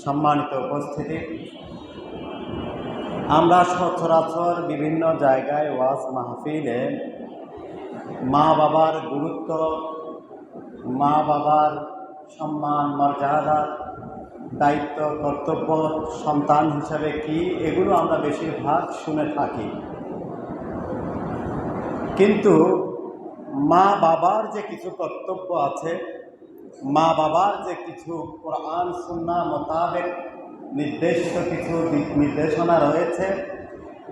সম্মানিত উপস্থিতি, আমরা সচরাচর বিভিন্ন জায়গায় ওয়াজ মাহফিলে মা বাবার গুরুত্ব, মা বাবার সম্মান, মর্যাদা, দায়িত্ব, কর্তব্য, সন্তান হিসাবে কি, এগুলো আমরা বেশিরভাগ শুনে থাকি। কিন্তু মা বাবার যে কিছু কর্তব্য আছে, মা বাবার যে কিছু কোরআন সুন্নাহ মোতাবেক নির্দেশিত কিছু দিক নির্দেশনা রয়েছে,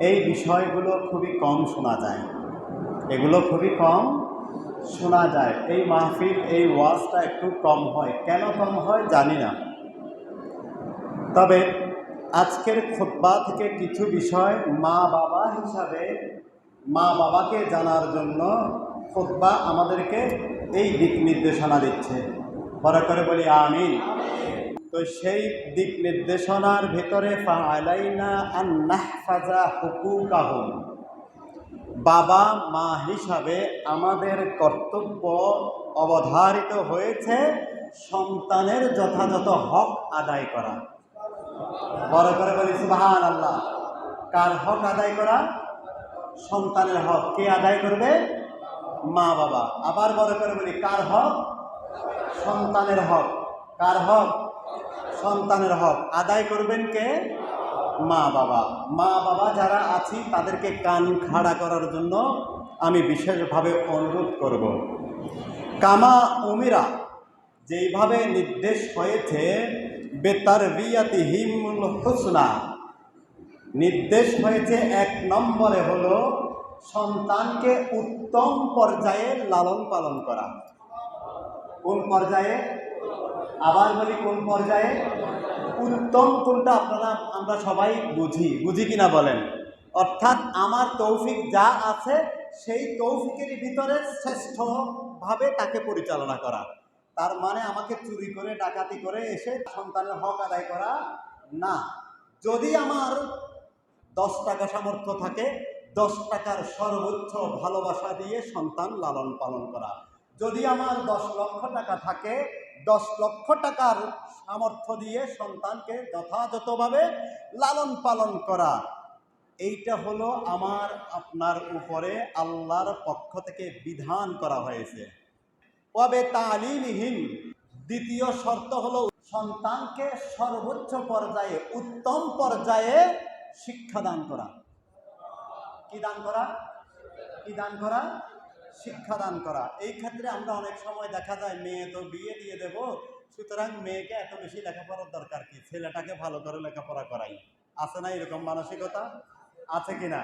এই বিষয়গুলো খুবই কম শোনা যায়। এগুলো খুবই কম শোনা যায়। এই মাহফিল, এই ওয়াজটা একটু কম হয়। কেন কম হয় জানি না। তবে আজকের খুতবা থেকে কিছু বিষয় মা বাবা হিসাবে, মা বাবাকে জানার জন্য খুতবা আমাদেরকে এই দিক নির্দেশনা দিচ্ছে। বড় করে বলি আমিন। তো সেই দিক নির্দেশনার ভিতরে ফাআলাইনা আন নাহফাজা হুকুকাহুম, বাবা মা হিসাবে আমাদের কর্তব্য অবধারিত হয়েছে সন্তানের যথাযথ হক আদায় করা। বড় করে বলি সুবহানাল্লাহ। কার হক আদায় করা? সন্তানের হক। কে আদায় করবে? মা বাবা। আবার বড় করে বলি, কার হক? সন্তানের হক। কার হক? সন্তানের হক আদায় করবেন কে? মা বাবা। মা বাবা যারা আছি তাদেরকে কান খাড়া করার জন্য আমি বিশেষভাবে অনুরোধ করব। কামা উমিরা, যেইভাবে নির্দেশ হয়েছে, বেতারবিয়াতিহিমুল হুসনা, নির্দেশ হয়েছে 1 নম্বরে হলো সন্তানকে উত্তম পর্যায়ে লালন পালন করা। কোন পর্যায়ে? আবার বলি, কোন পর্যায়ে? উত্তম কোনটা আমরা সবাই বুঝি কিনা বলেন? অর্থাৎ আমার তৌফিক যা আছে সেই তৌফিকের ভিতরে শ্রেষ্ঠভাবে তাকে পরিচালনা করা। তার মানে আমাকে চুরি করে ডাকাতি করে এসে সন্তানের হক আদায় করা না। যদি আমার 10 টাকা সামর্থ্য থাকে, 10 টাকার সর্বোচ্চ ভালোবাসা দিয়ে সন্তান লালন পালন করা। যদি আমার 10 লক্ষ টাকা থাকে, 10 লক্ষ টাকার সামর্থ্য দিয়ে সন্তানকে যথাযথভাবে লালন পালন করা। এইটা হলো আমার আপনার উপরে আল্লাহর পক্ষ থেকে বিধান করা হয়েছে। তবে তালিমহীন, দ্বিতীয় শর্ত হলো সন্তানকে সর্বোচ্চ পর্যায়ে, উত্তম পর্যায়ে শিক্ষাদান করা। কি দান করা? কি দান করা? শিক্ষাদান করা। এই ক্ষেত্রে আমরা অনেক সময় দেখা যায়, মেয়ে তো বিয়ে দিয়ে দেব, সুতরাং মেয়েকে এত বেশি লেখাপড়ার দরকার কি, ছেলেটাকে ভালো করে লেখাপড়া করাই। আছে না এরকম মানসিকতা? আছে কিনা?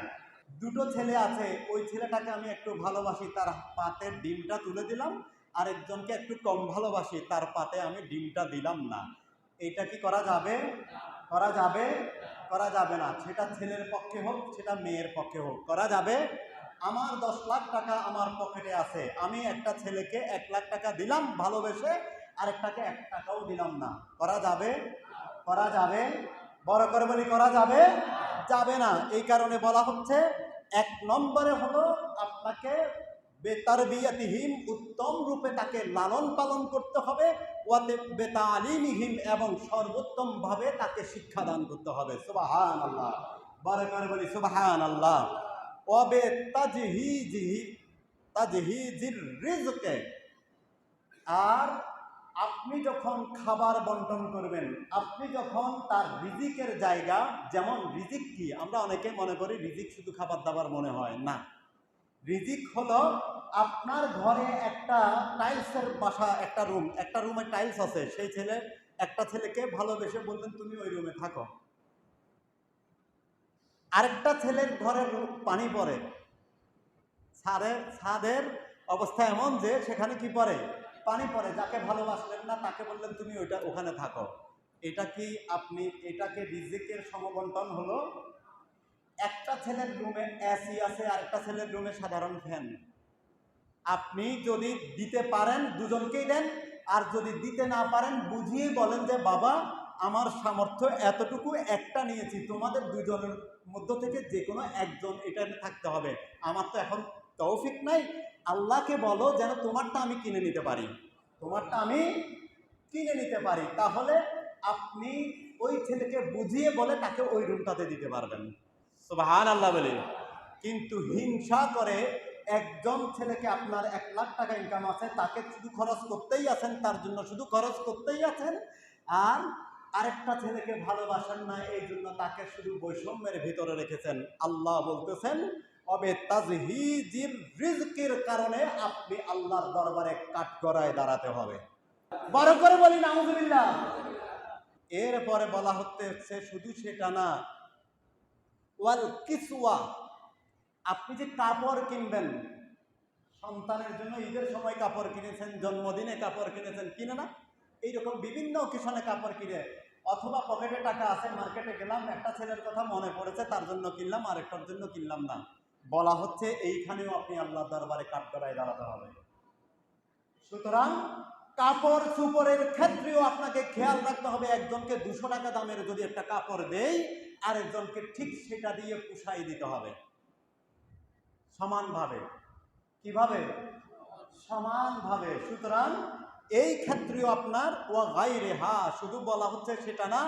দুটো ছেলে আছে, ওই ছেলেটাকে আমি একটু ভালোবাসি, তার পাতের ডিমটা তুলে দিলাম, আরেকজনকে একটু কম ভালোবাসি, তার পাতে আমি ডিমটা দিলাম না। এইটা কি করা যাবে? করা যাবে? করা যাবে না। সেটা ছেলের পক্ষে হোক, সেটা মেয়ের পক্ষে হোক, করা যাবে। আমার 10 লাখ টাকা আমার পকেটে আছে, আমি একটা ছেলেকে 1 লাখ টাকা দিলাম ভালোবেসে, আরেকটাকে 1 টাকাও দিলাম না, করা যাবে? করা যাবে? বড় করে বলি, করা যাবে? যাবে না। এই কারণে বলা হচ্ছে 1 নম্বরে হলো আপনাকে বেতারবিয়াতিহিম, উত্তম রূপে তাকে লালন পালন করতে হবে, ওয়াতে বেতালিমিহিম, এবং সর্বোত্তম ভাবে তাকে শিক্ষাদান করতে হবে। সুবহানাল্লাহ। বড় করে বলি সুবহানাল্লাহ। ওয়াবে তাজহিজির রিজকে, আর আপনি যখন খাবার বন্টন করবেন, আপনি যখন তার রিজিকের জায়গা, যেমন রিজিক কি, আমরা অনেকে মনে করি রিজিক শুধু খাবার দাবার মনে হয় না। রিজিক হলো আপনার ঘরে একটা টাইলসের বাসা, একটা রুমে টাইলস আছে, সেই একটা ছেলেকে ভালোবেসে বললেন তুমি ওই রুমে থাকো। আরেকটা ছেলের ঘরে পানি পড়ে, ছাদের অবস্থা এমন যে সেখানে কি পড়ে? পানি পড়ে। যাকে ভালোবাসলেন না তাকে বললেন তুমি ওখানে থাকো। এটাকে রিজিকের সমবন্টন হলো? একটা ছেলের রুমে এসি আছে, আরেকটা ছেলের রুমে সাধারণ ফ্যান। আপনি যদি দিতে পারেন দুজনকেই দেন, আর যদি দিতে না পারেন বুঝিয়ে বলেন যে বাবা আমার সামর্থ্য এতটুকু, একটা নিয়েছি, তোমাদের দুজনের মধ্য থেকে যে কোনো একজন এটা থাকতে হবে, আমার তো এখন তৌফিক নাই, আল্লাহকে বলো যেন তোমারটা আমি কিনে নিতে পারি, তোমারটা আমি কিনে নিতে পারি। তাহলে আপনি ওই ছেলেকে বুঝিয়ে বলে তাকে ওই রুমটাতে দিতে পারবেন। সুবহানাল্লাহ বলে। কিন্তু হিংসা করে একজন ছেলেকে, আপনার 1,00,000 টাকা ইনকাম আছে, তাকে শুধু খরচ করতেই আছেন, তার জন্য শুধু খরচ করতেই আছেন, আর আরেকটা ছেলেকে ভালোবাসেন না, এই জন্য তাকে শুধু বৈষম্যের ভিতরে রেখেছেন। আল্লাহ বলতেছেন অবে তাজহিজির রিজকির কারণে আপনি আল্লাহর দরবারে কাঠগড়ায় দাঁড়াতে হবে। বড় করে বলি নাউজুবিল্লাহ। এরপরে বলা হচ্ছে শুধু সেটা না, ওয়াল কিসওয়া, আপনি যে কাপড় কিনবেন, সন্তানের জন্য ঈদের সময় কাপড় কিনেছেন, জন্মদিনে কাপড় কিনেছেন, কিনে না? এইরকম বিভিন্ন অকেশনে কাপড় কিনে, অথবা পকেটে টাকা আছে, মার্কেটে গেলাম, একটা ছেলের কথা মনে পড়েছে, তার জন্য কিনলাম, আরেকটার জন্য কিনলাম না। বলা হচ্ছে এইখানেও আপনি আল্লাহর দরবারে কাঠগড়ায় দাঁড়াতে হবে। সুতরাং কাপড় চোপড়ের ক্ষেত্রেও আপনাকে খেয়াল রাখতে হবে, একজনকে 200 টাকা দামের যদি একটা কাপড় দেই, আরেকজনকে ঠিক সেটা দিয়ে পুষাই দিতে হবে সমানভাবে। কিভাবে? সমানভাবে। সুতরাং এই ক্ষেত্রেও আপনার ওয়া গায়রিহা, শুধু বলা হচ্ছে সেটা না,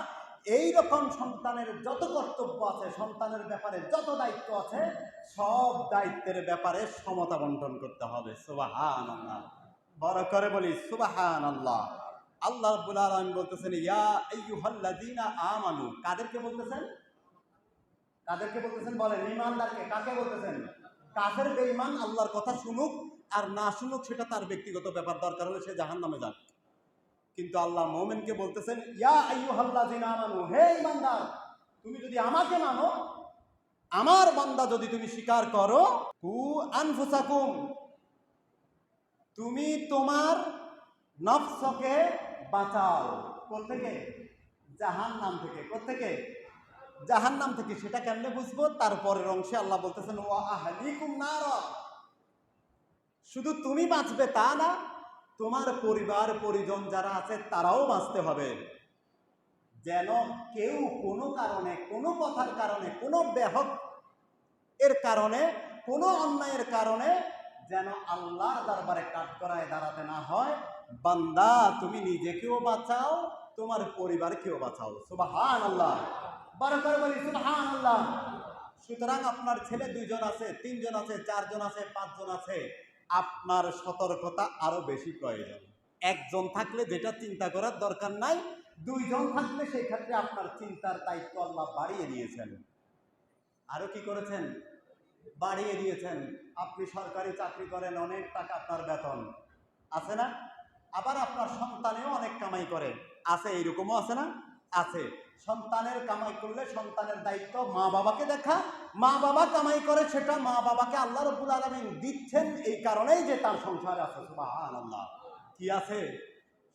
এই রকম সন্তানের যত কর্তব্য আছে, সন্তানের ব্যাপারে যত দায়িত্ব আছে, সব দায়িত্বের ব্যাপারে সমতা বন্টন করতে হবে। সুবহানাল্লাহ। বড় করে বলি সুবহানাল্লাহ। আল্লাহ রাব্বুল আলামিন বলতেছেন ইয়া আইয়ুহাল্লাযীনা আমানু, কাদেরকে বলতেছেন? কাদেরকে বলতেছেন বলেন? ঈমানদারকে। কাকে বলতেছেন? কাফের বেঈমান আল্লাহর কথা শুনুক আর না শুনুক সেটা তার ব্যক্তিগত ব্যাপার, দরকার হলে সে জাহান্নামে যাক। কিন্তু আল্লাহ মুমিনকে বলতেছেন ইয়া আইয়ুহাল্লাযীনা আমানু, হে ঈমানদার, তুমি যদি আমাকে মানো, আমার বান্দা যদি তুমি স্বীকার করো, কু আনফুসাকুম, তুমি তোমার নফসকে বাঁচাও। কোথা থেকে? জাহান্নাম থেকে। কোথা থেকে? জাহান্নাম থেকে। সেটা কেমনে বুঝবো? তারপরের অংশে আল্লাহ বলতেছেন ওয়া আহলিকুম নারা, শুধু তুমি বাঁচবে তা না, তোমার পরিবার পরিজন যারা আছে তারাও বাঁচতে হবে। যেন কেউ কোনো কারণে, কোনো কথার কারণে, কোনো ব্যাহত এর কারণে, কোনো অন্যায়ের কারণে যেন আল্লাহর দরবারে কাঠগড়ায় দাঁড়াতে না হয়। বান্দা তুমি নিজেকেও বাঁচাও, তোমার পরিবারকেও বাঁচাও। সুবহানাল্লাহ। বড় করে বলি সুবহানাল্লাহ। সুতরাং আপনার ছেলে 2 জন আছে, 3 জন আছে, 4 জন আছে, 5 জন আছে, আপনার সতর্কতা আরো বেশি প্রয়োজন। একজন থাকলে যেটা চিন্তা করার দরকার নাই, 2 জন থাকলে সেই ক্ষেত্রে আপনার চিন্তার দায়িত্ব আল্লাহ বাড়িয়ে দিয়েছেন। আরো কি করেছেন? বাড়িয়ে দিয়েছেন। আপনি সরকারি চাকরি করেন, অনেক টাকা আপনার বেতন আছে না? আবার আপনার সন্তানেও অনেক কামাই করে, আছে, এইরকমও আছে না? আছে। সন্তানের কামাই করলে সন্তানের দায়িত্ব মা বাবাকে দেখা, মা বাবা কামাই করে সেটা মা বাবাকে আল্লাহ রাব্বুল আলামিন দিচ্ছেন এই কারণেই যে তার সংসার আছে। সুবহানাল্লাহ। কি আছে?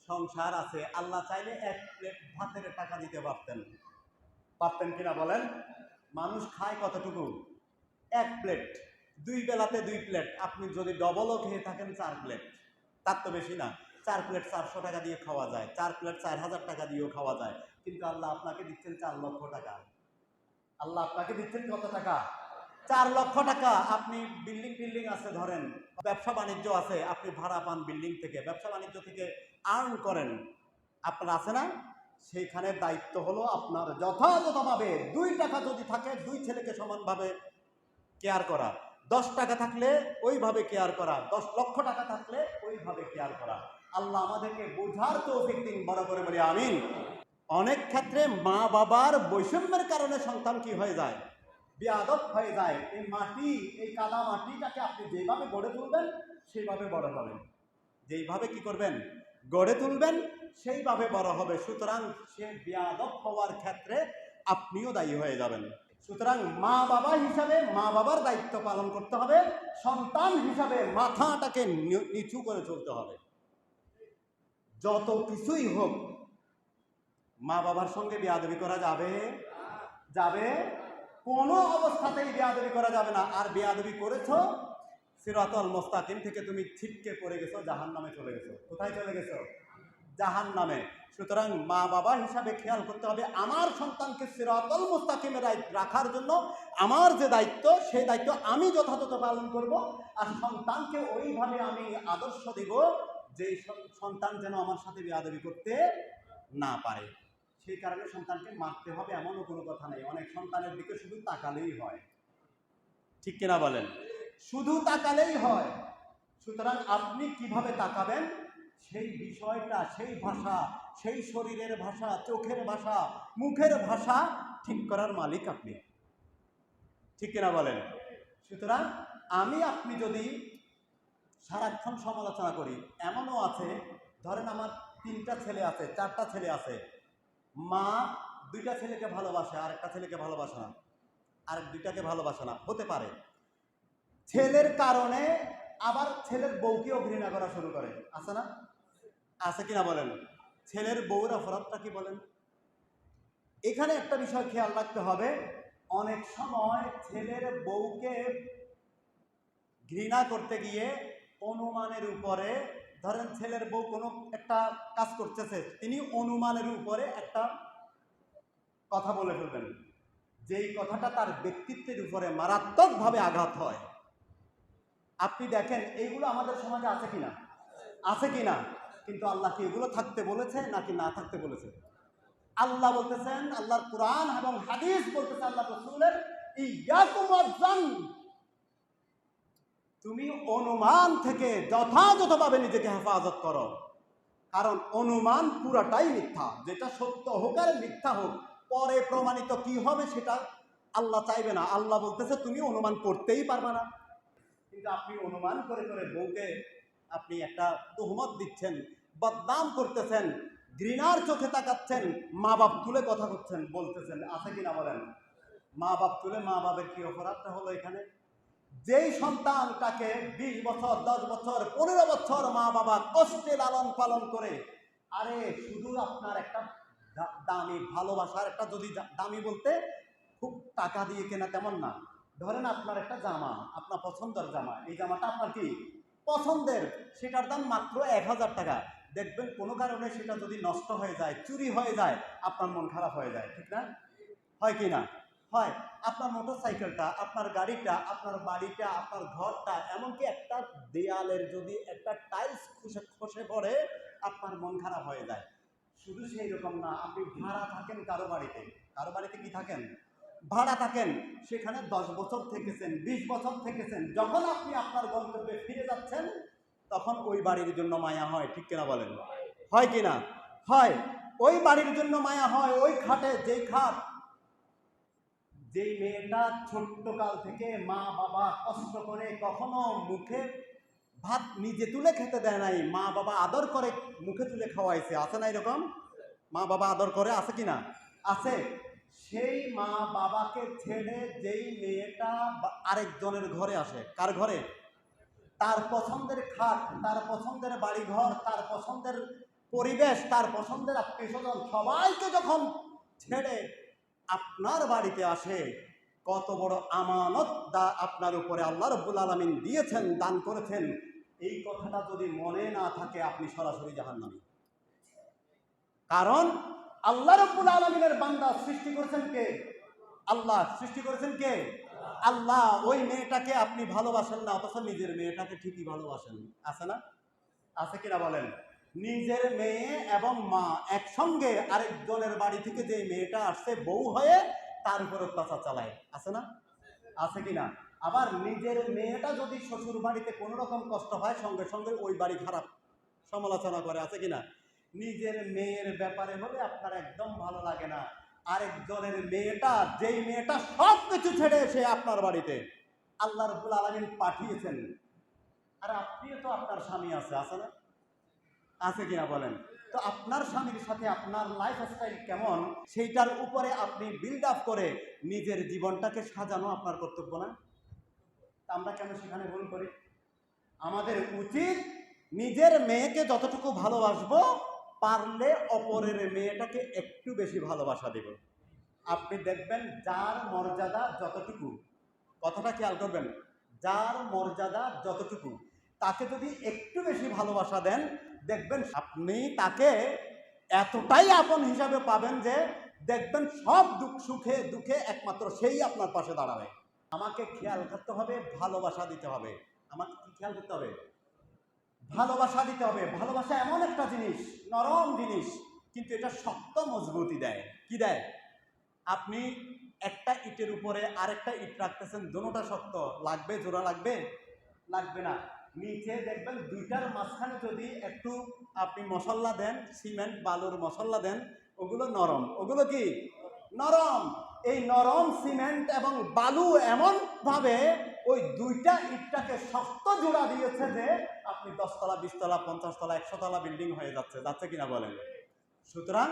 সংসার আছে। আল্লাহ চাইলে 1 প্লেট ভাতের টাকা দিতে পারতেন। পারতেন কিনা বলেন? মানুষ খায় কতটুকু? 1 প্লেট। 2 বেলাতে 2 প্লেট। আপনি যদি ডবলও খেয়ে থাকেন 4 প্লেট, তার তো বেশি না। 4 প্লেট 400 টাকা দিয়ে খাওয়া যায়, 4 প্লেট 4,000 টাকা দিয়েও খাওয়া যায়। কিন্তু আল্লাহ আপনাকে দিচ্ছেন 4 লক্ষ টাকা। আল্লাহ আপনাকে দিচ্ছেন কত টাকা? 4 লক্ষ টাকা। আপনি বিল্ডিং আছে ধরেন, ব্যবসা বাণিজ্য আছে, আপনি ভাড়া পান বিল্ডিং থেকে, ব্যবসা বাণিজ্য থেকে আর্ন করেন, আপনার আছে না? সেইখানে দায়িত্ব হলো আপনার যথাযথভাবে 2 টাকা যদি থাকে 2 ছেলেকে সমানভাবে কেয়ার করা, 10 টাকা থাকলে ওইভাবে কেয়ার করা, 10 লক্ষ টাকা থাকলে ওইভাবে কেয়ার করা। আল্লাহ আমাদেরকে বোঝার তৌফিক দিন। বড় করে বলি আমিন। অনেক ক্ষেত্রে মা বাবার বৈষম্যের কারণে সন্তান কি হয়ে যায়? বেয়াদব হয়ে যায়। এই মাটি, এই কাদা মাটিটাকে আপনি যেভাবে গড়ে তুলবেন সেইভাবে বড় হবেন। যেইভাবে কি করবেন? গড়ে তুলবেন, সেইভাবে বড় হবে। সুতরাং সে বেয়াদব হওয়ার ক্ষেত্রে আপনিও দায়ী হয়ে যাবেন। সুতরাং মা বাবা হিসাবে মা বাবার দায়িত্ব পালন করতে হবে, সন্তান হিসাবে মাথাটাকে নিচু করে চলতে হবে। যত কিছুই হোক, মা বাবার সঙ্গে বেয়াদবি করা যাবে? যাবে? কোনো অবস্থাতেই বেয়াদবি করা যাবে না। আর বেয়াদবি করেছো, সিরাতুল মুস্তাকিম থেকে তুমি ছিটকে পড়ে গেছো, জাহান্নামে চলে গেছো। কোথায় চলে গেছো? জাহান্নামে। সুতরাং মা বাবা হিসাবে খেয়াল করতে হবে, আমার সন্তানকে সিরাতুল মুস্তাকিমে রাখার জন্য আমার যে দায়িত্ব, সেই দায়িত্ব আমি যথাযথ পালন করব। আর সন্তানকে ওইভাবে আমি আদর্শ দিব যে সন্তান যেন আমার সাথে বেয়াদবি করতে না পারে। সেই কারণে সন্তানকে মারতে হবে এমনও কোনো কথা নেই। অনেক সন্তানের দিকে শুধু তাকালেই হয়, ঠিক কিনা বলেন? শুধু তাকালেই হয়। সুতরাং আপনি কিভাবে তাকাবেন সেই বিষয়টা, সেই ভাষা, সেই শরীরের ভাষা, চোখের ভাষা, মুখের ভাষা ঠিক করার মালিক আপনি, ঠিক কিনা বলেন? সুতরাং আপনি যদি সারাক্ষণ সমালোচনা করি, এমনও আছে, ধরেন আমার 3টা ছেলে আছে, 4টা ছেলে আছে, মা 2টা ছেলেকে ভালোবাসে, আরেকটা ছেলেকে ভালোবাসে না, আরেক 2টাকে ভালোবাসে না, হতে পারে। ছেলের কারণে আবার ছেলের বউকেও ঘৃণা করা শুরু করে, আছে না? আছে কিনা বলেন? ছেলের বউর অপরাধটা কি বলেন? এখানে একটা বিষয় খেয়াল রাখতে হবে, অনেক সময় ছেলের বউকে ঘৃণা করতে গিয়ে অনুমানের উপরে, ধরেন ছেলের বউ কোনো একটা কাজ করতেছে, তিনি অনুমানের উপরে একটা কথা বলে ফেলবেন, যেই কথাটা তার ব্যক্তিত্বের উপরে মারাত্মকভাবে আঘাত হয়। আপনি দেখেন এইগুলো আমাদের সমাজে আছে কিনা? আছে কিনা? কিন্তু আল্লাহ কি এগুলো থাকতে বলেছে নাকি না থাকতে বলেছে? আল্লাহ বলতেছেন, আল্লাহর কোরআন এবং হাদিস বলতেছে, আল্লাহ রাসূলের ইয়াকুম ওয়াজ্জান, তুমি অনুমান থেকে যথাযথভাবে নিজেকে হেফাজত করো। কারণ অনুমান পুরাটাই মিথ্যা, যেটা সত্য হোক আর মিথ্যা হোক, পরে প্রমাণিত কি হবে সেটা আল্লাহ চাইবে না। আল্লাহ বলতেছে তুমি অনুমান করতেই পারবে না। কিন্তু আপনি অনুমান করে করে বউকে আপনি একটা তুহমত দিচ্ছেন, বদনাম করতেছেন, ঘৃণার চোখে তাকাচ্ছেন, মা বাপ তুলে কথা করছেন, বলতেছেন, আছে কিনা বলেন? মা বাপ তুলে, মা বাপের কি অপরাধটা হলো এখানে? যেই সন্তানটাকে 20 বছর, 10 বছর, 15 বছর মা বাবা কষ্টে লালন পালন করে, আরে শুধু আপনার একটা দামি ভালোবাসার একটা, যদি দামি বলতে খুব টাকা দিয়ে কেনা তেমন না, ধরেন আপনার একটা জামা, আপনার পছন্দের জামা, এই জামাটা আপনার কি পছন্দের, সেটার দাম মাত্র 1000 টাকা। দেখবেন কোনো কারণে সেটা যদি নষ্ট হয়ে যায়, চুরি হয়ে যায়, আপনার মন খারাপ হয়ে যায়, ঠিক না? হয় কি না? হয়। আপনার মোটরসাইকেলটা, আপনার গাড়িটা, আপনার বাড়িটা, আপনার ঘরটা, এমনকি একটা দেয়ালের যদি একটা টাইলস খসে পড়ে, আপনার মন খারাপ হয়ে যায়। শুধু সেই রকম না, আপনি ভাড়া থাকেন কারো বাড়িতে, কারো বাড়িতে কি থাকেন? ভাড়া থাকেন, সেখানে 10 বছর থেকেছেন, 20 বছর থেকেছেন, যখন আপনি আপনার গন্তব্যে ফিরে যাচ্ছেন, তখন ওই বাড়ির জন্য মায়া হয়, ঠিক কিনা বলেন? হয় কিনা? হয়। ওই বাড়ির জন্য মায়া হয়, ওই খাটে, যেই খাট, যেই মেয়েটা ছোট্ট কাল থেকে মা বাবা কষ্ট করে কখনো মুখে ভাত নিজে তুলে খেতে দেয় নাই, মা বাবা আদর করে মুখে তুলে খাওয়াইছে, আছে না এরকম? মা বাবা আদর করে, আছে কিনা? আছে। সেই মা বাবাকে ছেড়ে যেই মেয়েটা আরেকজনের ঘরে আসে, কার ঘরে? তার পছন্দের খাট, তার পছন্দের বাড়িঘর, তার পছন্দের পরিবেশ, তার পছন্দের আত্মীয় স্বজন সবাইকে যখন ছেড়ে আপনার বাড়িতে আসে, কত বড় আমানত আপনার উপরে আল্লাহ রাব্বুল আলামিন দিয়েছেন, দান করেছেন, এই কথাটা যদি মনে না থাকে, আপনি সরাসরি জাহান্নামী। কারণ আল্লাহ রাব্বুল আলামিনের বান্দা সৃষ্টি করেছেন কে? আল্লাহ। সৃষ্টি করেছেন কে? আল্লাহ। ওই মেয়েটাকে আপনি ভালোবাসেন না, অথচ নিজের মেয়েটাকে ঠিকই ভালোবাসেন, আছে না? আছে কিনা বলেন? নিজের মেয়ে এবং মা একসঙ্গে আরেকজনের বাড়ি থেকে যে মেয়েটা আসছে বউ হয়ে, তার উপর অত্যাচার চালায়, আছে না? আছে কিনা? আবার নিজের মেয়েটা যদি শ্বশুর বাড়িতে কোনো রকম কষ্ট হয়, সঙ্গে সঙ্গে ওই বাড়ি খারাপ সমালোচনা করে, আছে কিনা? নিজের মেয়ের ব্যাপারে হলে আপনার একদম ভালো লাগে না, আরেকজনের মেয়েটা, যেই মেয়েটা সব কিছু ছেড়ে এসে আপনার বাড়িতে আল্লাহ রাব্বুল আলামিন পাঠিয়েছেন, আর আপনিও তো, আপনার স্বামী আছে না? আছে কিনা বলেন? তো আপনার স্বামীর সাথে আপনার লাইফস্টাইল কেমন, সেইটার উপরে আপনি বিল্ড আপ করে নিজের জীবনটাকে সাজানো আপনার কর্তব্য না? আমরা কেন সেখানে ভুল করি? আমাদের উচিত নিজের মেয়েকে যতটুকু ভালোবাসবো, পারলে অপরের মেয়েটাকে একটু বেশি ভালোবাসা দেব। আপনি দেখবেন যার মর্যাদা যতটুকু, কথাটা খেয়াল করবেন, যার মর্যাদা যতটুকু, তাকে যদি একটু বেশি ভালোবাসা দেন, দেখবেন আপনি তাকে এতটাই আপন হিসাবে পাবেন যে দেখবেন সব সুখে দুঃখে একমাত্র সেই আপনার পাশে দাঁড়াবে। আমাকে খেয়াল করতে হবে, ভালোবাসা দিতে হবে। আমাকে কি খেয়াল করতে হবে? ভালোবাসা দিতে হবে। ভালোবাসা এমন একটা জিনিস, নরম জিনিস, কিন্তু এটা শক্ত মজবুতি দেয়। কি দেয়? আপনি একটা ইটের উপরে আরেকটা ইট রাখতেছেন, দোনোটা শক্ত, লাগবে? জোড়া লাগবে? লাগবে না। নিচে দেখবেন দুইটার মাঝখানে যদি একটু আপনি মশলা দেন, সিমেন্ট বালুর মশলা দেন, ওগুলো নরম। ওগুলো কি নরম? এই নরম সিমেন্ট এবং বালু এমন ভাবে ওই দুইটা ইটটাকে শক্ত জোড়া দিয়েছে যে আপনি 10 তলা, 20 তলা, 50 তলা, 100 তলা বিল্ডিং হয়ে যাচ্ছে। যাচ্ছে কিনা বলেন? সুতরাং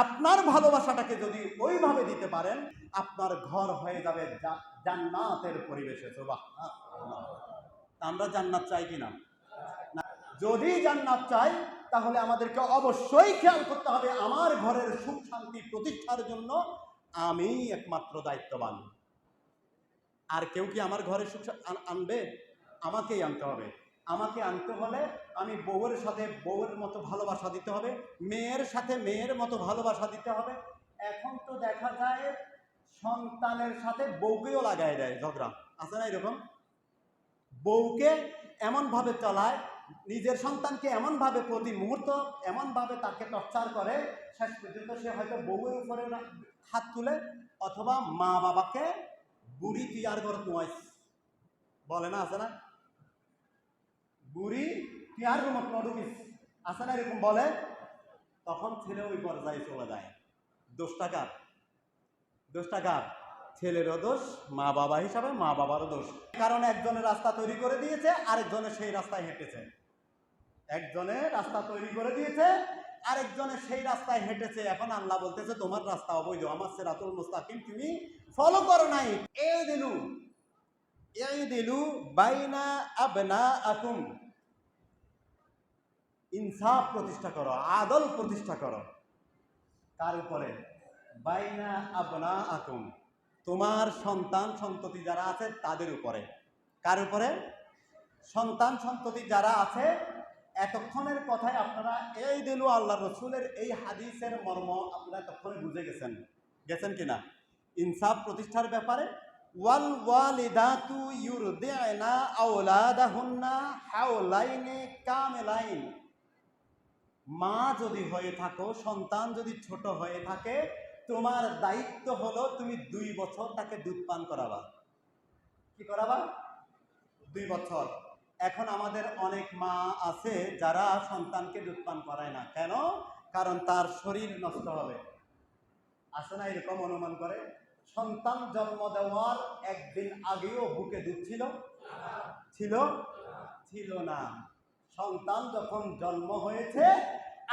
আপনার ভালোবাসাটাকে যদি ওইভাবে দিতে পারেন, আপনার ঘর হয়ে যাবে জান্নাতের পরিবেশে। সুবহানাল্লাহ। আমরা জান্নাত চাই কিনা? না। যদি জান্নাত চাই তাহলে আমাদেরকে অবশ্যই খেয়াল করতে হবে আমার ঘরের সুখ শান্তি প্রতিষ্ঠার জন্য আমি একমাত্র দায়িত্ববান। আর কেউ কি আমার ঘরে সুখ আনবে? আমাকেই আনতে হবে। আমাকে আনতে হলে আমি বউয়ের সাথে বউয়ের মতো ভালোবাসা দিতে হবে, মেয়ের সাথে মেয়ের মতো ভালোবাসা দিতে হবে। এখন তো দেখা যায় সন্তানের সাথে বউকেও লাগাই দেয় ঝগড়া, আছে না এরকম? বউকে এমনভাবে চলায়, নিজের সন্তানকে এমনভাবে প্রতি মুহূর্ত এমনভাবে তাকে টর্চার করে, শেষ পর্যন্ত সে হয়তো বউয়ের উপরে হাত তুলে, অথবা মা বাবাকে বুড়ি তুই আর ঘর নোয়াইস বলে না, আছে না? বুড়ি তুই আর রুমত নডুকিস, আছে না এরকম বলে? তখন ছেলে ওই পর্যায়ে চলে যায়। দোষটা কার? দোষটা কার? ছেলেরও দোষ, মা বাবা হিসাবে মা বাবারও দোষ। কারণ একজনের রাস্তা তৈরি করে দিয়েছে, আরেকজনের সেই রাস্তায় হেঁটেছে। একজনের রাস্তা তৈরি করে দিয়েছে, আরেকজনের সেই রাস্তায় হেঁটেছে। এখন আল্লাহ বলতেছে তোমার রাস্তা অবৈধ, আমার সিরাতুল মুস্তাকিম তুমি ফলো করো নাই। ইদিলু বাইনা আবনাআকুম, ইনসাফ প্রতিষ্ঠা করো, আদল প্রতিষ্ঠা করো। কার উপরে? বাইনা আবনাআকুম, তোমার সন্তান সন্ততি যারা আছে তাদের উপরে। কার উপরে? সন্তান সন্ততি যারা আছে। এতক্ষণের কথায় আপনারা এই দিলু আল্লাহ রসুলের এই হাদিসের মর্ম আপনারা এতক্ষণে বুঝে গেছেন কিনা? ইনসাফ প্রতিষ্ঠার ব্যাপারে ওয়াল ওয়ালিদাতু ইউরদি'না আওলাদাহুন্না হাওলাইনি কামিলাইন। মা যদি হয়ে থাকো, সন্তান যদি ছোট হয়ে থাকে, তোমার দায়িত্ব হলো তুমি 2 বছর তাকে দুধ পান করাবা। কি করাবা? 2 বছর। এখন আমাদের অনেক মা আছে যারা সন্তানকে দুধ পান করায় না। কেন? কারণ তার শরীর নষ্ট হবে। আছে না এরকম? অনুমান করে সন্তান জন্ম দেওয়ার একদিন আগেও বুকে দুধ ছিল? ছিল না। সন্তান যখন জন্ম হয়েছে,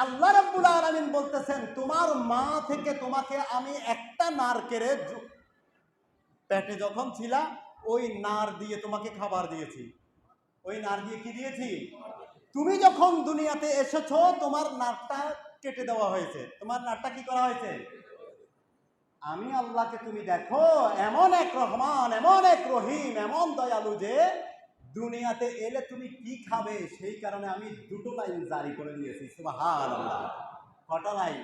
আল্লাহ রাব্বুল আলামিন বলতেছেন তোমার মা থেকে তোমাকে আমি একটা নার কেড়ে পেটে যখন ছিলা ওই নার দিয়ে তোমাকে খাবার দিয়েছি। ওই নার দিয়ে কি দিয়েছি? তুমি যখন দুনিয়াতে এসেছো তোমার নারটা কেটে দেওয়া হয়েছে। তোমার নারটা কি করা হয়েছে? আমি আল্লাহকে তুমি দেখো এমন এক রহমান, এমন এক রহিম, এমন দয়ালু যে দুনিয়াতে এলে তুমি কি খাবে সেই কারণে আমি 2টো লাইন জারি করে দিয়েছি। সুবহানাল্লাহ। কটা লাইন?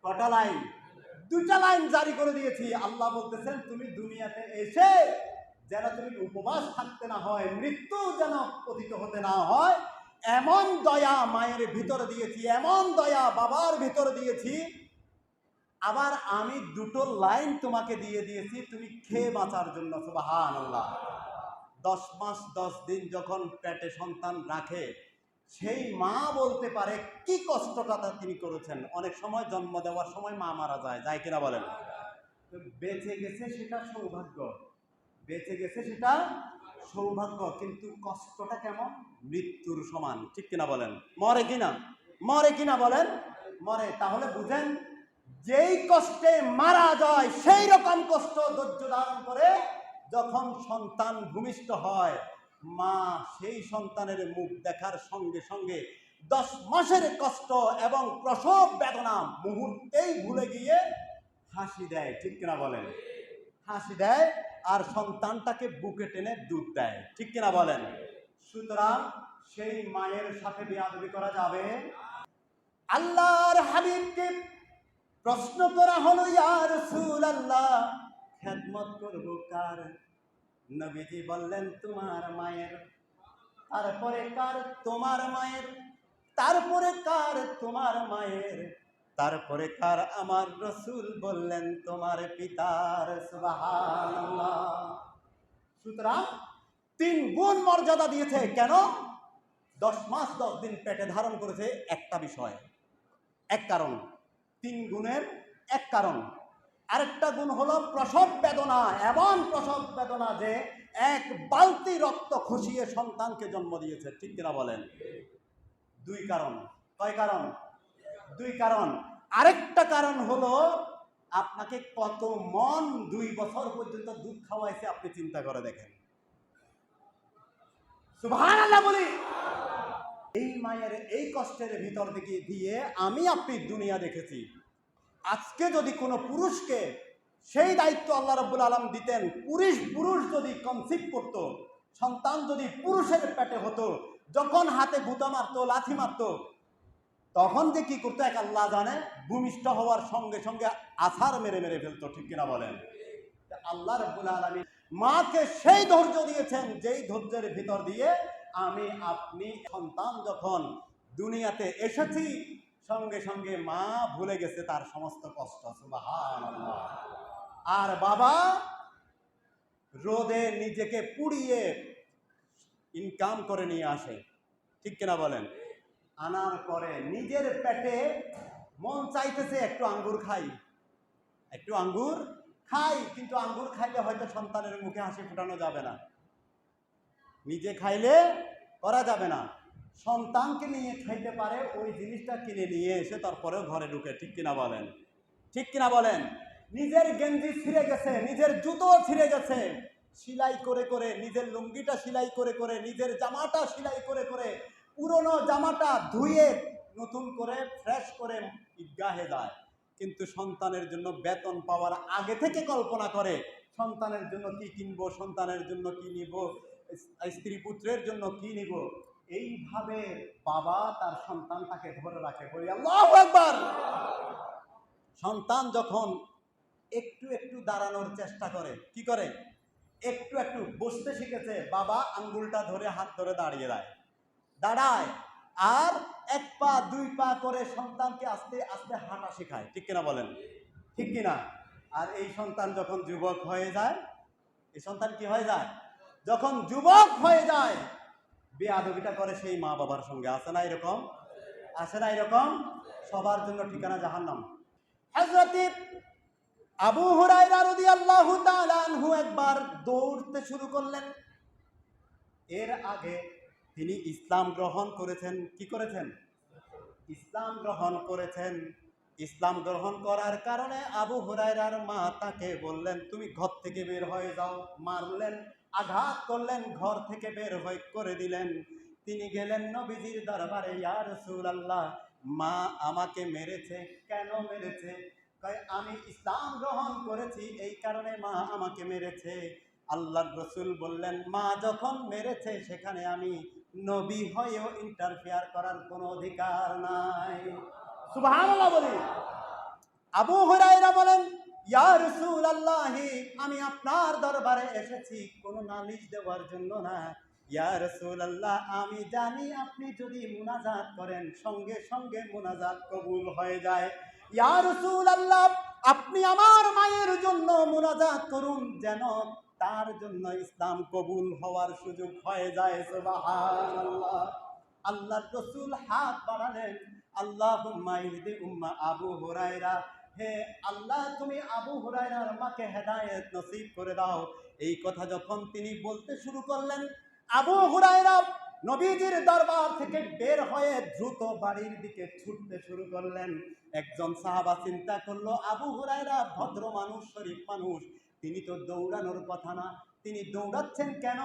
কটা লাইন? 2টা লাইন জারি করে দিয়েছি। আল্লাহ বলতেছেন তুমি দুনিয়াতে এসে যেন তুমি উপবাস থাকতে না হয়, মৃত্যু যেন পতিত হতে না হয়, এমন দয়া মায়ের ভিতরে দিয়েছি, এমন দয়া বাবার ভিতরে দিয়েছি। আবার আমি 2টো লাইন তোমাকে দিয়ে দিয়েছি তুমি খেয়ে বাঁচার জন্য। সুবহানাল্লাহ। 10 মাস 10 দিন যখন পেটে সন্তান রাখে, সেই মা বলতে পারে কি কষ্টটা তিনি করেছেন। অনেক সময় জন্ম দেওয়ার সময় মা মারা যায় কিনা বলেন? বেঁচে গেছে সেটা সৌভাগ্য, বেঁচে গেছে সেটা সৌভাগ্য, কিন্তু কষ্টটা কেমন? মৃত্যুর সমান। ঠিক কিনা বলেন? মরে কিনা? মরে কিনা বলেন? মরে। তাহলে বুঝেন যেই কষ্টে মারা যায় সেই রকম কষ্ট ধৈর্য ধারণ করে যখন সন্তান ভূমিষ্ঠ হয়, মা সেই সন্তানের মুখ দেখার সঙ্গে সঙ্গে 10 মাসের কষ্ট এবং প্রসব বেদনা মুহূর্তেই ভুলে গিয়ে হাসি দেয়। ঠিক কিনা বলেন? হাসি দেয় আর সন্তানটাকে বুকে টেনে দুধ দেয়। ঠিক কিনা বলেন? সুতরাং সেই মায়ের সাথে বেয়াদবি করা যাবে? আল্লাহর হাবিবকে প্রশ্ন করা হলো, ইয়া রাসূলুল্লাহ খেদমত করব কার? নবীজি বললেন তোমার মায়ের। তারপরে কার? তোমার মায়ের। তারপরে কার? তোমার মায়ের। তারপরে কার আমার রসুল বললেন তোমার পিতার। সুবহানাল্লাহ। সুতরাং 3 গুণ মর্যাদা দিয়েছে। কেন? 10 মাস 10 দিন পেটে ধারণ করেছে, একটা বিষয়, এক কারণ। 3 গুণের এক কারণ। আরেকটা গুণ হলো প্রসব বেদনা, এমন প্রসব বেদনা যে 1 বালতি রক্ত খুশিয়ে সন্তানকে জন্ম দিয়েছে। ঠিক কিনা বলেন? 2 কারণ। কয় কারণ? 2 কারণ। আরেকটা কারণ হলো আপনাকে কত মন 2 বছর পর্যন্ত দুধ খাওয়াইছে, আপনি চিন্তা করে দেখেন। সুবহানাল্লাহ বলি। এই মায়ের এই কষ্টের ভিতর দিকে দিয়ে আমি আপনি দুনিয়া দেখেছি। আজকে যদি কোনো পুরুষকে সেই দায়িত্ব আল্লাহ রাব্বুল আলামিন দিতেন, পুরুষ যদি কনসিভ করত, সন্তান যদি পুরুষের পেটে হতো, যখন হাতে গুঁতা মারতো, লাথি মারতো, তখন যে কি করতো এক আল্লাহ জানে। ভূমিষ্ঠ হওয়ার সঙ্গে সঙ্গে আছাড় মেরে মেরে ফেলতো। ঠিক কিনা বলেন? আল্লাহ রাব্বুল আলামিন মাকে সেই ধৈর্য দিয়েছেন, যেই ধৈর্যের ভিতর দিয়ে আমি আপনি সন্তান যখন দুনিয়াতে এসেছি, সঙ্গে সঙ্গে মা ভুলে গেছে তার সমস্ত কষ্ট। সুবহানাল্লাহ। আর বাবা রোদে নিজেকে পুড়িয়ে ইনকাম করে নিয়ে আসে। ঠিক কিনা বলেন? আনার পরে নিজের পেটে মন চাইতেছে একটু আঙ্গুর খাই, একটু আঙ্গুর খাই, কিন্তু আঙ্গুর খাইলে হয়তো সন্তানের মুখে হাসি ফোটানো যাবে না, নিজে খাইলে করা যাবে না। সন্তানকে নিয়ে খাইতে পারে, ওই জিনিসটা কিনে নিয়ে এসে তারপরেও ঘরে ঢুকে। ঠিক কিনা বলেন? ঠিক কিনা বলেন? নিজের গেঞ্জি ছিঁড়ে গেছে, নিজের জুতো ছিঁড়ে গেছে, সেলাই করে করে, নিজের লুঙ্গিটা সেলাই করে করে, নিজের জামাটা সেলাই করে করে, পুরনো জামাটা ধুয়ে নতুন করে ফ্রেশ করে ঈদগাহে যায়। কিন্তু সন্তানের জন্য বেতন পাওয়ার আগে থেকে কল্পনা করে সন্তানের জন্য কি কিনবো, সন্তানের জন্য কি নিব, স্ত্রী পুত্রের জন্য কি নিব। এইভাবে বাবা তার সন্তানটাকে ধরে রাখে। বলি আল্লাহু আকবার। সন্তান যখন একটু একটু দাঁড়ানোর চেষ্টা করে, কি করে? একটু একটু বসতে শিখেছে, বাবা আঙ্গুলটা ধরে হাত ধরে দাঁড়ায়, আর 1 পা 2 পা করে সন্তানকে আস্তে আস্তে হাঁটা শেখায়। ঠিক কিনা বলেন? ঠিক কিনা? আর এই সন্তান যখন যুবক হয়ে যায়, এই সন্তান কি হয়ে যায়? যখন যুবক হয়ে যায়, বেয়াদবিটা করে সেই মা বাবার সঙ্গে। আছে না এরকম? আছে না এরকম? সবার জন্য ঠিকানা জাহান্নাম। হযরত আবু হুরায়রা রাদিয়াল্লাহু তাআলা আনহু একবার দৌড়তে শুরু করলেন। এর আগে তিনি ইসলাম গ্রহণ করেছেন। কি করেছেন? ইসলাম গ্রহণ করেছেন। ইসলাম গ্রহণ করার কারণে আবু হুরায়রার মা তাকে বললেন, তুমি ঘর থেকে বের হয়ে যাও। মারলেন, আঘাত করলেন, ঘর থেকে বের হয়ে করে দিলেন। তিনি গেলেন নবীজির দরবারে, ইয়া রাসূলুল্লাহ, মা আমাকে মেরেছে। কেন মেরেছে? কয় আমি ইসলাম গ্রহণ করেছি, এই কারণে মা আমাকে মেরেছে। আল্লাহর রাসূল বললেন, মা যখন মেরেছে সেখানে আমি নবী হয়েও ইন্টারফেয়ার করার কোনো অধিকার নাই। সুবহানাল্লাহ বলি। আবু হুরায়রা বলেন, ইয়া রাসূলুল্লাহ, আমি আপনার দরবারে এসেছি কোনো নালিশ দেওয়ার জন্য না। ইয়া রাসূলুল্লাহ, আমি জানি আপনি যদি মুনাজাত করেন সঙ্গে সঙ্গে মুনাজাত কবুল হয়ে যায়। ইয়া রাসূলুল্লাহ, আপনি আমার মায়ের জন্য মুনাজাত করুন, যেন তার জন্য ইসলাম কবুল হওয়ার সুযোগ হয়ে যায়। সুবহানাল্লাহ। আল্লাহর রাসূল হাত বাড়ালেন, আল্লাহুম্মা ইহদি উম্মা আবু হুরায়রা, হে আল্লাহ তুমি আবু হুরায়রার মাকে হেদায়েত নসিব করে দাও। এই কথা যখন তিনি বলতে শুরু করলেন, আবু হুরায়রা নবীজির দরবার থেকে বের হয়ে দ্রুত বাড়ির দিকে ছুটতে শুরু করলেন। একজন সাহাবা চিন্তা করলো, আবু হুরায়রা ভদ্র মানুষ, শরীফ মানুষ, তিনি তো দৌড়ানোর কথা না, তিনি দৌড়াচ্ছেন কেন?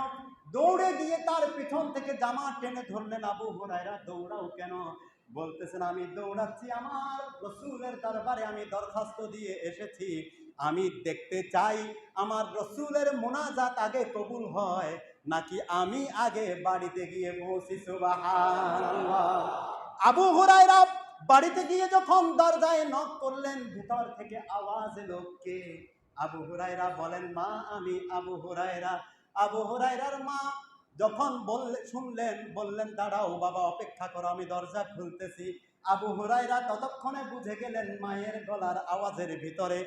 দৌড়ে গিয়ে তার পিছন থেকে জামা টেনে ধরলেন, আবু হুরায়রা দৌড়াও কেন? বলতেছেন, আমি দৌড়াচ্ছি আমার রসুলের দরবারে আমি দরখাস্ত দিয়ে এসেছি। আমি দেখতে চাই আমার রসুলের মুনাজাত আগে কবুল হয় নাকি আমি আগে বাড়িতে গিয়ে পৌঁছি। সুবহানাল্লাহ। আবু হুরায়রা বাড়িতে গিয়ে যখন দরজায় নক করলেন, ভিতর থেকে আওয়াজ এলো, কে? আবু হুরায়রা বলেন, মা আমি আবু হুরায়রা। আবু হুরায়রার মা যখন শুনলেন, বললেন, দাঁড়াও বাবা, অপেক্ষা করো, আমি দরজা খুলতেছি। আবু হুরায়রা ততক্ষণে বুঝে গেলেন মায়ের গলার আওয়াজের ভিতরে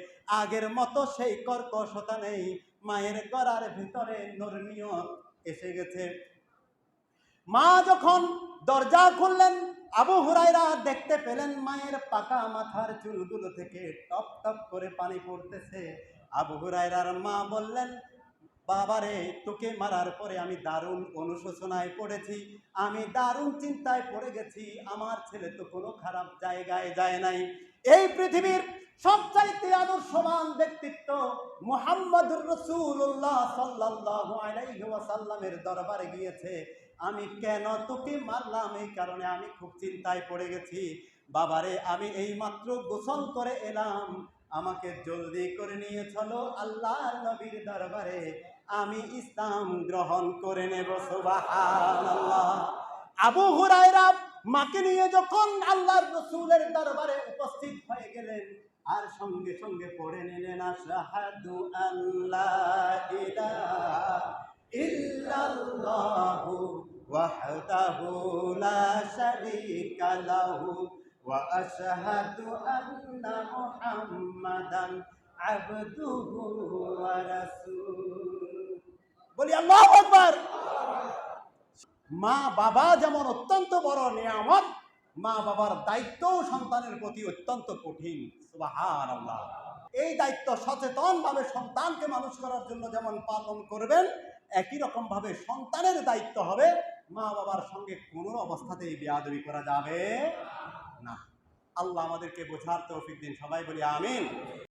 আগের মতো সেই কর্কশতা নেই, মায়ের গলার ভিতরে নরমিয়ত এসে গেছে। মা যখন দরজা খুললেন, আবু হুরায়রা দেখতে পেলেন মায়ের পাকা মাথার চুলগুলো থেকে টপ টপ করে পানি পড়তেছে। আবু হুরায়রার মা বললেন, বাবারে, তোকে মারার পরে আমি দারুণ অনুশোচনায় পড়েছি, আমি দারুণ চিন্তায় পড়ে গেছি। আমার ছেলে তো কোনো খারাপ জায়গায় যায় নাই। এই পৃথিবীর সবচাইতে আদর্শবান ব্যক্তিত্ব মুহাম্মদুর রাসূলুল্লাহ সাল্লাল্লাহু আলাইহি ওয়াসাল্লামের দরবারে গিয়েছে, আমি কেন তোকে মারলাম এই কারণে আমি খুব চিন্তায় পড়ে গেছি। বাবারে, আমি এইমাত্র গোসল করে এলাম, আমাকে জলদি করে নিয়ে চলো আল্লাহর নবীর দরবারে, আমি ইসলাম গ্রহণ করে নেব। সুবহানাল্লাহ। আবু হুরায়রা মাকে নিয়ে যখন আল্লাহর রাসূলের দরবারে উপস্থিত হয়ে গেলেন, আর সঙ্গে সঙ্গে পড়ে নিলেন আশহাদু আল্লা ইলাহা ইল্লাল্লাহু ওয়াহদাহু লা শারীকা লাহু ওয়া আশহাদু আন্না মুহাম্মাদান আবদুহু ওয়া রাসূলুহু। বলি আল্লাহু আকবার। মা বাবা যেমন অত্যন্ত বড় নিয়ামত, মা বাবার দায়িত্ব সন্তানের প্রতি অত্যন্ত কঠিন। সুবহানাল্লাহ। এই দায়িত্ব সচেতনভাবে সন্তানকে মানুষ করার জন্য যেমন পালন করবেন, একই রকম ভাবে সন্তানের দায়িত্ব হবে মা বাবার সঙ্গে কোনো অবস্থাতেই বেয়াদবি করা যাবে না। আল্লাহ আমাদেরকে বোঝার তৌফিক দিন, সবাই বলি আমিন।